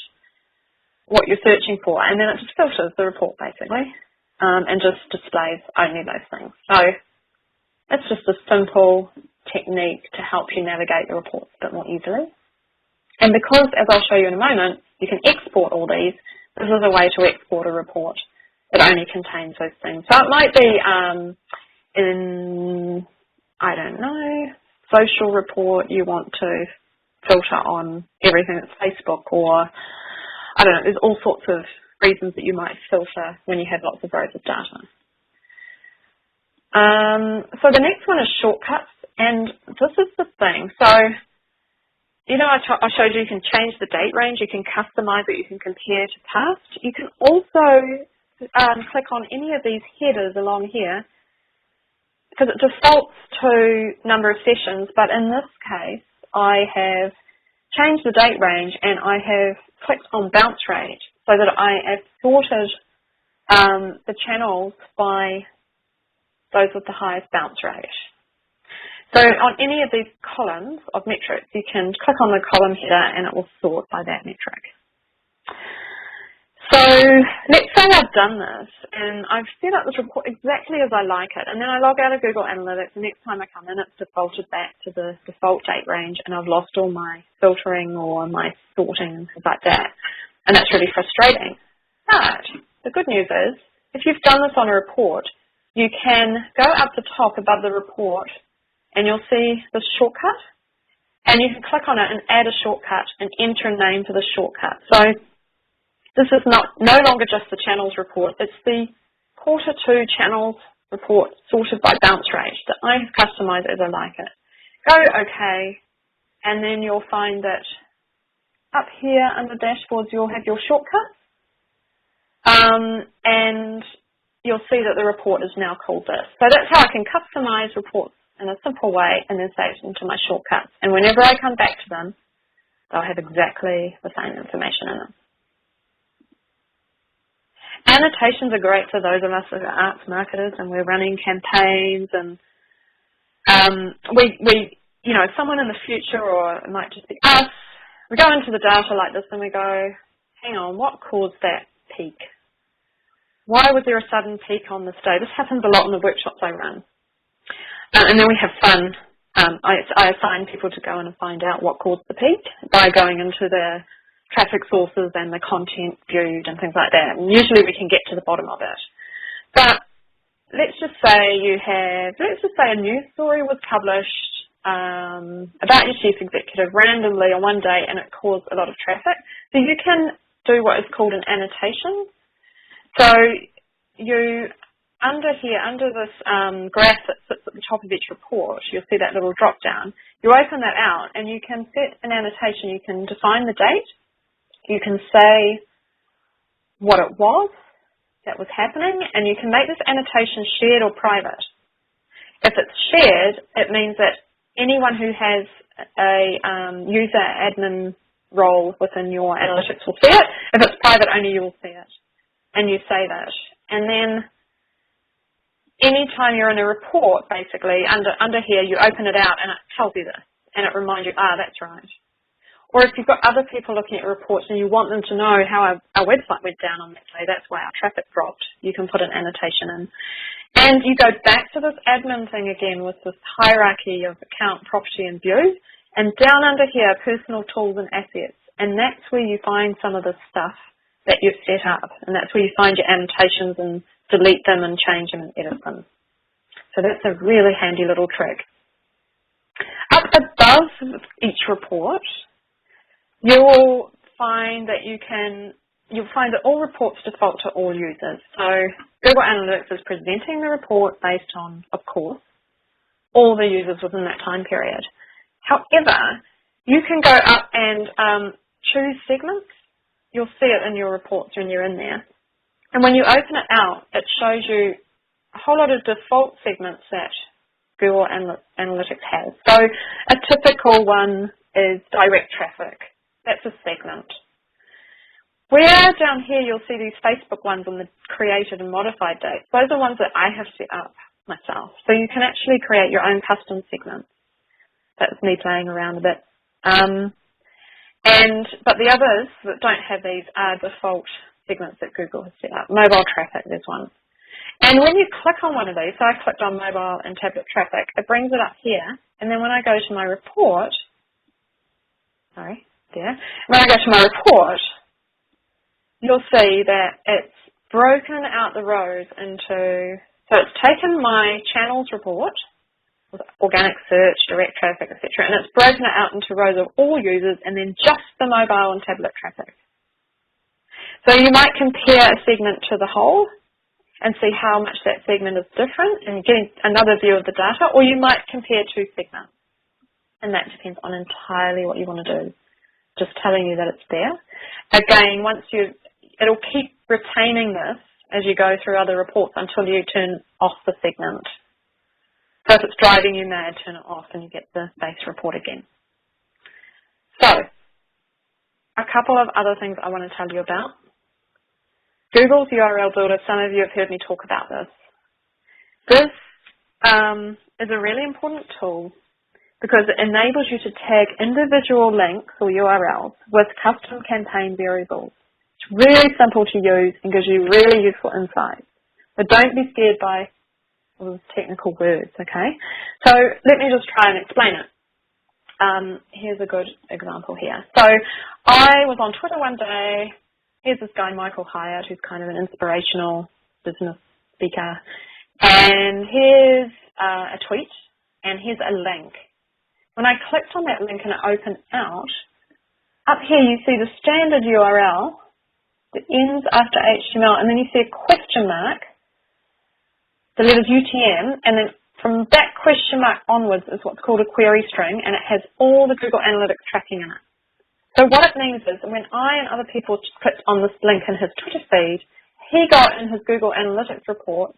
what you're searching for, and then it just filters the report basically, and just displays only those things. So it's just a simple technique to help you navigate the reports a bit more easily. And because, as I'll show you in a moment, you can export all these, this is a way to export a report that only contains those things. So it might be in, I don't know, social report, you want to filter on everything that's Facebook, or I don't know, there's all sorts of reasons that you might filter when you have lots of rows of data. So the next one is shortcuts, and this is the thing. So, you know, I showed you can change the date range, you can customize it, you can compare to past. You can also click on any of these headers along here, because it defaults to number of sessions, but in this case, I have changed the date range and I have clicked on bounce rate so that I have sorted the channels by those with the highest bounce rate. So on any of these columns of metrics, you can click on the column header and it will sort by that metric. So let's say I've done this and I've set up this report exactly as I like it, and then I log out of Google Analytics, and next time I come in it's defaulted back to the default date range and I've lost all my filtering or my sorting and things like that, and that's really frustrating. But the good news is, if you've done this on a report, you can go up the top above the report and you'll see the shortcut, and you can click on it and add a shortcut and enter a name for the shortcut. So this is no longer just the channels report, it's the quarter 2 channels report sorted by bounce rate that I have customized as I like it. Go OK, and then you'll find that up here under dashboards you'll have your shortcut, and you'll see that the report is now called this. So that's how I can customize reports in a simple way and then save them to my shortcuts. And whenever I come back to them, they'll have exactly the same information in them. Annotations are great for those of us that are arts marketers and we're running campaigns, and we you know, someone in the future, or it might just be us, we go into the data like this and we go, hang on, what caused that peak? Why was there a sudden peak on this day? This happens a lot in the workshops I run. And then we have fun. I assign people to go in and find out what caused the peak by going into the traffic sources and the content viewed and things like that. And usually we can get to the bottom of it. But let's just say a news story was published about your chief executive randomly on one day and it caused a lot of traffic. So you can do what is called an annotation. So you, under here, under this graph that sits at the top of each report, you'll see that little drop down. You open that out and you can set an annotation. You can define the date. You can say what it was that was happening, and you can make this annotation shared or private. If it's shared, it means that anyone who has a user admin role within your analytics will see it. If it's private, only you will see it. And you save it. And then anytime you're in a report, basically, under here, you open it out and it tells you this. And it reminds you, that's right. Or if you've got other people looking at reports and you want them to know how our website went down on that day, that's why our traffic dropped, you can put an annotation in. And you go back to this admin thing again with this hierarchy of account, property and view, and down under here, personal tools and assets. And that's where you find some of this stuff that you've set up, and that's where you find your annotations and delete them and change them and edit them. So that's a really handy little trick. Up above each report, you'll find that all reports default to all users. So Google Analytics is presenting the report based on, of course, all the users within that time period. However, you can go up and choose segments. You'll see it in your reports when you're in there. And when you open it out, it shows you a whole lot of default segments that Google Analytics has. So a typical one is direct traffic. That's a segment. Where down here you'll see these Facebook ones on the created and modified dates. Those are ones that I have set up myself. So you can actually create your own custom segments. That's me playing around a bit. But the others that don't have these are default segments that Google has set up. Mobile traffic, there's one. And when you click on one of these, so I clicked on mobile and tablet traffic, it brings it up here. And then when I go to my report, when I go to my report, you'll see that it's broken out the rows into, so it's taken my channels report, with organic search, direct traffic, etc., and it's broken it out into rows of all users and then just the mobile and tablet traffic. So you might compare a segment to the whole and see how much that segment is different and getting another view of the data, or you might compare two segments. And that depends on entirely what you want to do. Just telling you that it's there. Again, it'll keep retaining this as you go through other reports until you turn off the segment. So if it's driving you mad, turn it off and you get the base report again. So, a couple of other things I want to tell you about. Google's URL Builder, some of you have heard me talk about this. This is a really important tool because it enables you to tag individual links or URLs with custom campaign variables. It's really simple to use and gives you really useful insights. But don't be scared by all those technical words, okay? So let me just try and explain it. Here's a good example here. So I was on Twitter one day. Here's this guy, Michael Hyatt, who's kind of an inspirational business speaker. And here's a tweet, and here's a link. When I clicked on that link and it opened out, up here you see the standard URL that ends after HTML, and then you see a question mark, the letters UTM, and then from that question mark onwards is what's called a query string, and it has all the Google Analytics tracking in it. So what it means is that when I and other people clicked on this link in his Twitter feed, he got in his Google Analytics report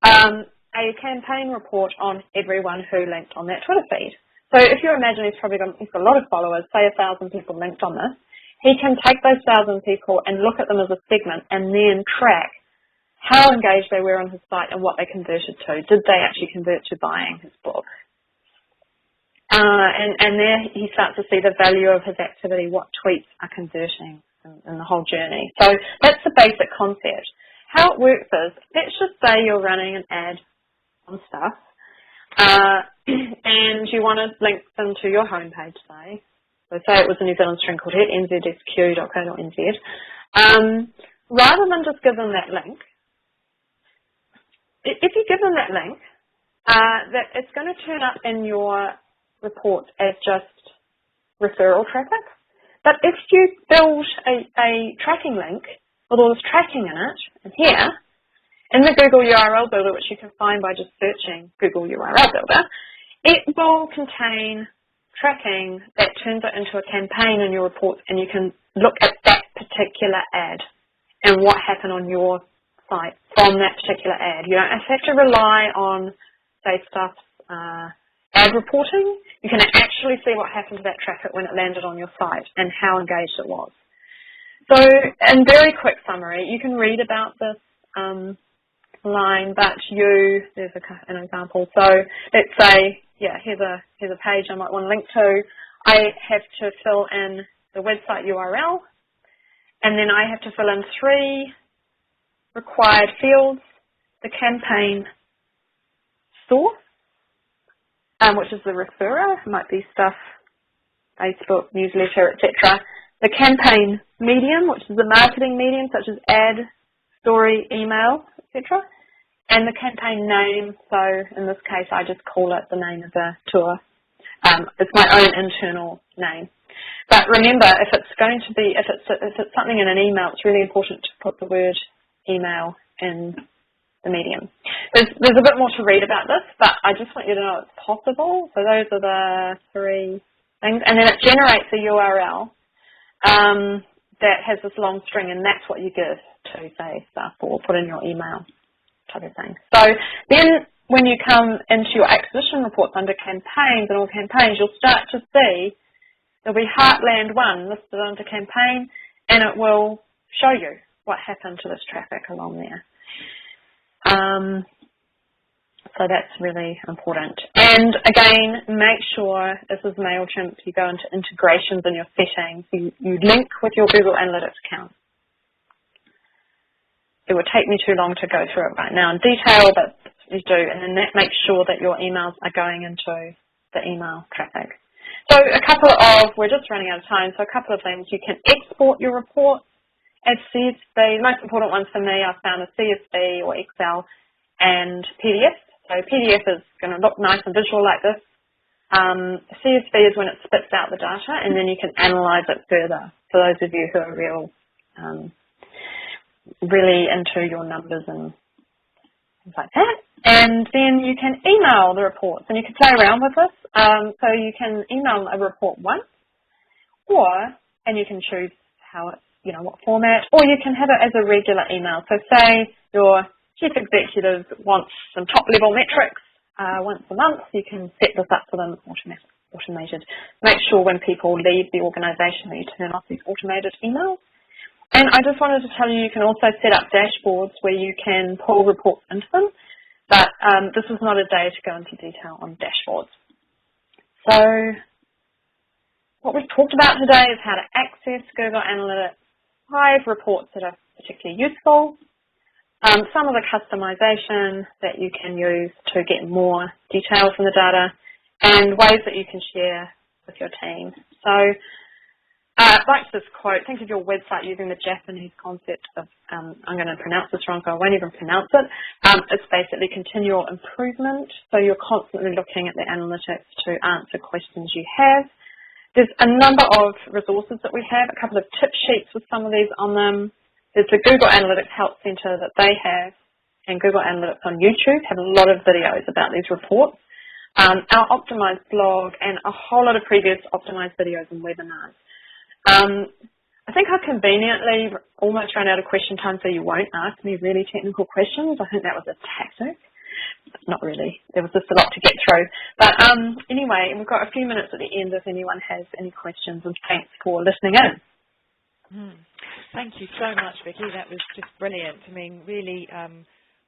a campaign report on everyone who linked on that Twitter feed. So if you imagine he's got a lot of followers, say 1,000 people linked on this, he can take those 1,000 people and look at them as a segment and then track how engaged they were on his site and what they converted to. Did they actually convert to buying his book? And there he starts to see the value of his activity, what tweets are converting in the whole journey. So that's the basic concept. How it works is, let's just say you're running an ad on stuff and you want to link them to your homepage, say. So say it was a New Zealand string quartet, nzsq.co.nz. Rather than just give them that link, if you give them that link, that it's going to turn up in your report as just referral traffic. But if you build a tracking link with all this tracking in it, and here, in the Google URL Builder, which you can find by just searching Google URL Builder, it will contain tracking that turns it into a campaign in your report, and you can look at that particular ad and what happened on your site from that particular ad. You don't have to rely on, say, stuff, ad reporting. You can actually see what happened to that traffic when it landed on your site and how engaged it was. So, in very quick summary, you can read about this line, but there's an example. So let's say, here's a page I might want to link to. I have to fill in the website URL, and then I have to fill in 3 required fields: the campaign source, which is the referrer, it might be stuff, Facebook, newsletter, etc. the campaign medium, which is the marketing medium, such as ad, story, email, etc., and the campaign name. So in this case, I just call it the name of the tour. It's my own internal name. But remember, if it's something in an email, it's really important to put the word email in the medium. There's a bit more to read about this, but I just want you to know it's possible. So those are the 3 things. And then it generates a URL that has this long string, and that's what you give to, say, stuff or put in your email type of thing. So then when you come into your acquisition reports under campaigns and all campaigns, you'll start to see there'll be Heartland 1 listed under campaign, and it will show you what happened to this traffic along there. So that's really important. And again, make sure, this is MailChimp, you go into integrations in your settings, you link with your Google Analytics account. It would take me too long to go through it right now in detail, but you do, and then that makes sure that your emails are going into the email traffic. So we're just running out of time, so a couple of things. You can export your report as CSV. The most important ones for me I've found are CSV or Excel and PDF. So PDF is going to look nice and visual like this. CSV is when it spits out the data, and then you can analyze it further for those of you who are really into your numbers and things like that. And then you can email the reports, and you can play around with this. So you can email a report once, and you can choose what format, or you can have it as a regular email. So say your chief executive wants some top-level metrics once a month, you can set this up for them automated. Make sure when people leave the organisation that you turn off these automated emails. And I just wanted to tell you, you can also set up dashboards where you can pull reports into them, but this is not a day to go into detail on dashboards. So what we've talked about today is how to access Google Analytics, 5 reports that are particularly useful, some of the customization that you can use to get more detail from the data, and ways that you can share with your team. So like this quote, think of your website using the Japanese concept of, I'm going to pronounce this wrong, so I won't even pronounce it. It's basically continual improvement. So you're constantly looking at the analytics to answer questions you have. There's a number of resources that we have, a couple of tip sheets with some of these on them. There's the Google Analytics Help Center that they have, and Google Analytics on YouTube have a lot of videos about these reports. Our Optimise blog and a whole lot of previous Optimise videos and webinars. I think I conveniently almost ran out of question time, so you won't ask me really technical questions. I think that was a tactic. Not really. There was just a lot to get through. But anyway, we've got a few minutes at the end if anyone has any questions, and thanks for listening in. Thank you so much, Vicki. That was just brilliant. I mean, really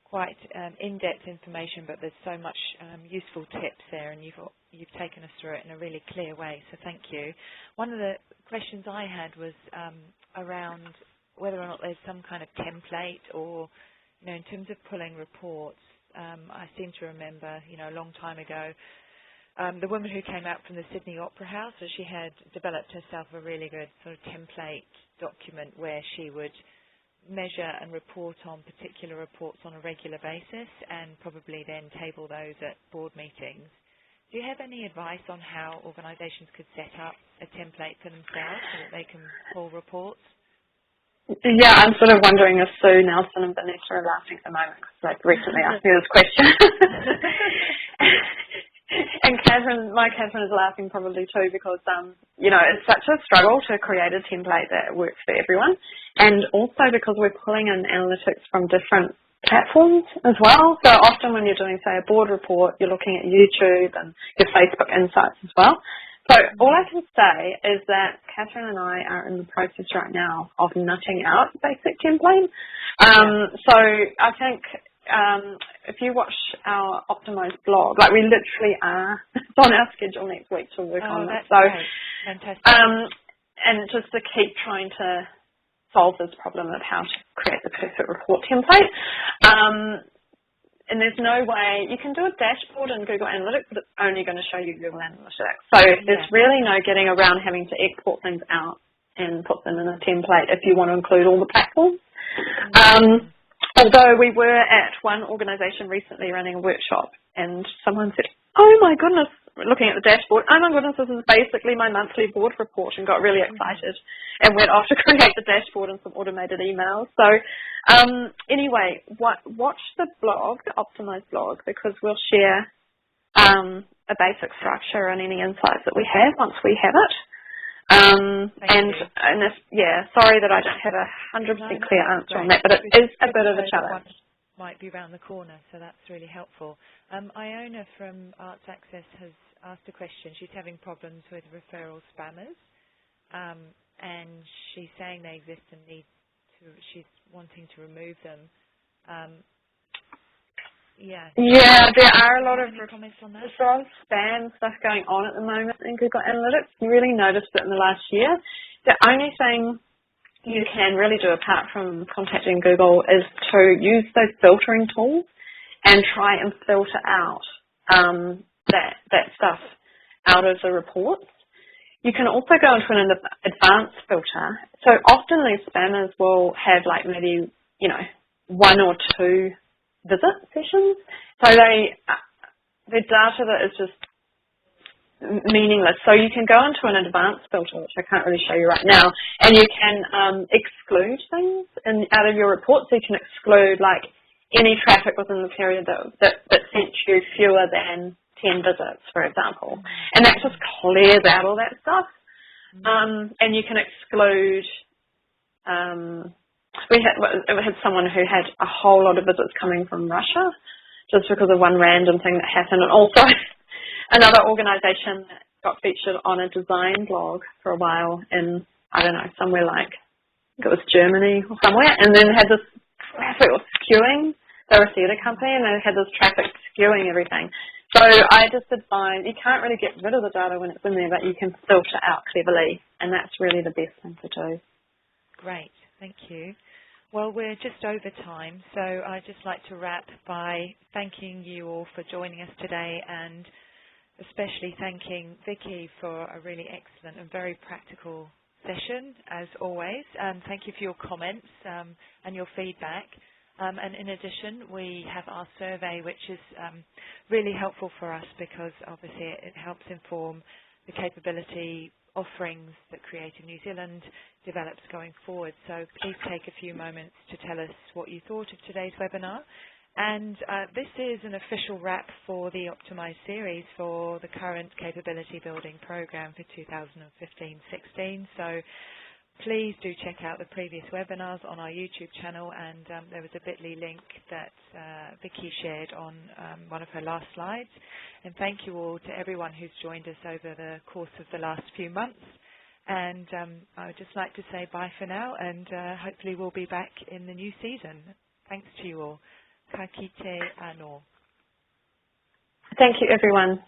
quite in-depth information, but there's so much useful tips there, and you've taken us through it in a really clear way, so thank you. One of the questions I had was around whether or not there's some kind of template, or in terms of pulling reports. I seem to remember, a long time ago, the woman who came out from the Sydney Opera House, so she had developed herself a really good sort of template document where she would measure and report on particular reports on a regular basis, and probably then table those at board meetings. Do you have any advice on how organisations could set up a template for themselves so that they can pull reports? Yeah, I'm sort of wondering if Sue, Nelson and Vanessa are laughing at the moment because they've recently asked me this question. And Catherine is laughing probably too because, it's such a struggle to create a template that works for everyone. And also because we're pulling in analytics from different platforms as well. So often when you're doing, say, a board report, you're looking at YouTube and your Facebook Insights as well. So all I can say is that Catherine and I are in the process right now of nutting out a basic template. So I think if you watch our Optimise blog, we literally are on our schedule next week to work on that. So great. Fantastic. And just to keep trying to solve this problem of how to create the perfect report template. And there's no way, you can do a dashboard in Google Analytics, but it's only going to show you Google Analytics. So there's really no getting around having to export things out and put them in a template if you want to include all the platforms. Although we were at one organisation recently running a workshop and someone said, oh my goodness, looking at the dashboard, oh my goodness, this is basically my monthly board report, and got really excited and went off to create the dashboard and some automated emails. So anyway, watch the blog, the Optimise blog, because we'll share a basic structure and any insights that we have once we have it. Sorry that I don't have a 100% clear answer on that, but it is a bit of a challenge. Might be around the corner, so that's really helpful. Iona from Arts Access has asked a question. She's having problems with referral spammers, and she's saying they exist and she's wanting to remove them. There are a lot of comments on that. There's a lot of spam stuff going on at the moment in Google Analytics. You really noticed it in the last year. The only thing you can really do apart from contacting Google is to use those filtering tools and try and filter out that stuff out of the reports. You can also go into an advanced filter. So often these spammers will have like maybe, one or two visit sessions. So the data that is just meaningless. So you can go into an advanced filter, which I can't really show you right now, and you can exclude things out of your report. So you can exclude like any traffic within the period that sent you fewer than 10 visits, for example. And that just clears out all that stuff. And you can exclude, we had someone who had a whole lot of visits coming from Russia just because of one random thing that happened. And also another organisation that got featured on a design blog for a while in, I don't know, somewhere like, I think it was Germany or somewhere, and then had this traffic was skewing. They were a theatre company and they had this traffic skewing everything. So I just advise, you can't really get rid of the data when it's in there, but you can filter out cleverly, and that's really the best thing to do. Great, thank you. Well, we're just over time, so I'd just like to wrap by thanking you all for joining us today, and especially thanking Vicki for a really excellent and very practical session, as always. Thank you for your comments and your feedback. And in addition, we have our survey, which is really helpful for us because obviously it helps inform the capability offerings that Creative New Zealand develops going forward. So please take a few moments to tell us what you thought of today's webinar. And this is an official wrap for the Optimise series for the current capability building program for 2015-16. So please do check out the previous webinars on our YouTube channel, and there was a bit.ly link that Vicki shared on one of her last slides. And thank you all to everyone who's joined us over the course of the last few months. And I would just like to say bye for now, and hopefully we'll be back in the new season. Thanks to you all. Ka kite anō. Thank you, everyone.